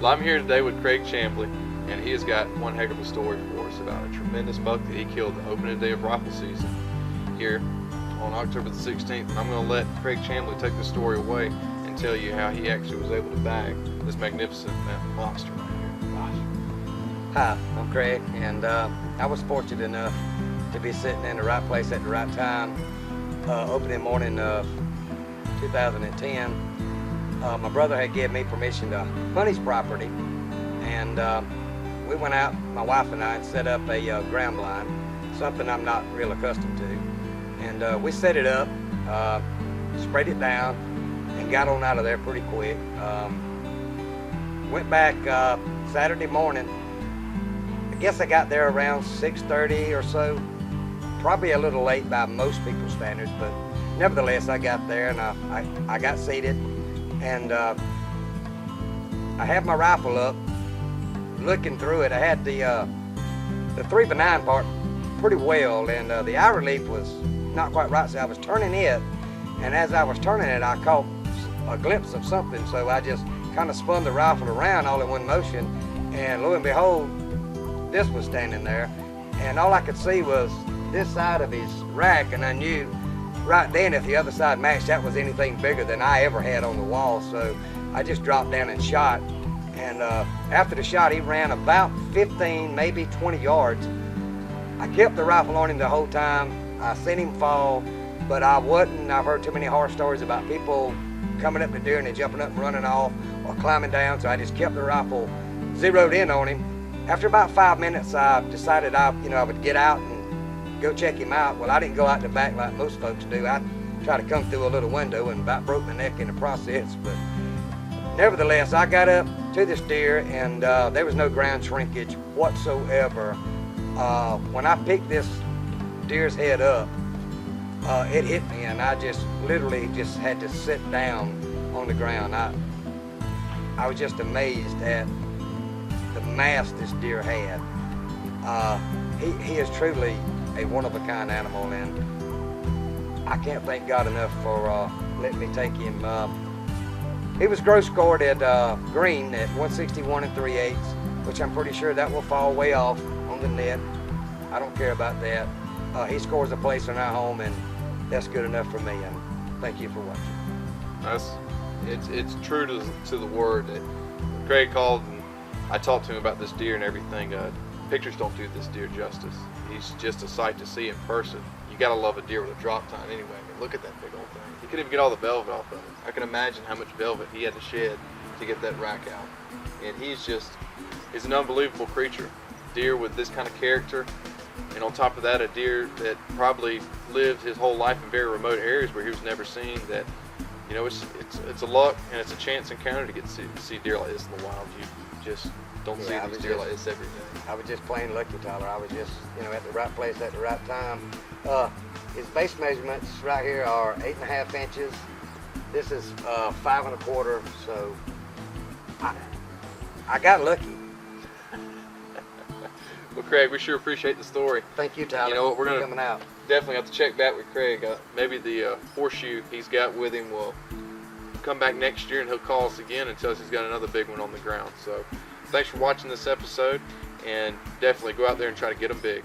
Well, I'm here today with Craig Chamblee, and he has got one heck of a story for us about a tremendous buck that he killed the opening day of rifle season here on October the 16th. And I'm going to let Craig Chamblee take the story away and tell you how he actually was able to bag this magnificent monster right here. Gosh. Hi, I'm Craig, and I was fortunate enough to be sitting in the right place at the right time. Opening morning of 2010, my brother had given me permission to hunt his property, and we went out, my wife and I, and set up a ground blind, something I'm not real accustomed to. And we set it up, sprayed it down, and got on out of there pretty quick. Went back Saturday morning. I guess I got there around 6:30 or so. Probably a little late by most people's standards, but nevertheless, I got there and I got seated, and I had my rifle up, looking through it. I had the 3x9 part pretty well, and the eye relief was not quite right, so I was turning it, and as I was turning it, I caught a glimpse of something, so I just kind of spun the rifle around all in one motion, and lo and behold, this was standing there, and all I could see was this side of his rack, and I knew right then if the other side matched, that was anything bigger than I ever had on the wall. So I just dropped down and shot, and after the shot he ran about 15, maybe 20 yards. I kept the rifle on him the whole time. I seen him fall, but I've heard too many horror stories about people coming up to deer and then jumping up and running off or climbing down, so I just kept the rifle zeroed in on him. After about 5 minutes, I decided I would get out and go check him out. Well, I didn't go out the back like most folks do. I tried to come through a little window and about broke my neck in the process. But nevertheless, I got up to this deer, and there was no ground shrinkage whatsoever. When I picked this deer's head up, it hit me, and I just literally just had to sit down on the ground. I was just amazed at the mass this deer had. He is truly a one-of-a-kind animal, and I can't thank God enough for letting me take him. He was gross scored at green at 161 3/8, which I'm pretty sure that will fall way off on the net. I don't care about that. He scores a place in our home, and that's good enough for me, and thank you for watching. It's true to the word that Craig called, and I talked to him about this deer and everything. Pictures don't do this deer justice. He's just a sight to see in person. You gotta love a deer with a drop tine anyway. I mean, look at that big old thing. He couldn't even get all the velvet off of it. I can imagine how much velvet he had to shed to get that rack out. And he's an unbelievable creature. Deer with this kind of character, and on top of that, a deer that probably lived his whole life in very remote areas where he was never seen. That, it's a luck and it's a chance encounter to get to see deer like this in the wild. You just don't see these deer like this every day. I was just plain lucky, Tyler. I was just, at the right place at the right time. His base measurements right here are 8.5 inches. This is 5 1/4. So I got lucky. Well, Craig, we sure appreciate the story. Thank you, Tyler. You know what, we're coming out. Definitely have to check back with Craig. Maybe the horseshoe he's got with him will come back next year, and he'll call us again and tell us he's got another big one on the ground. So thanks for watching this episode, and definitely go out there and try to get them big.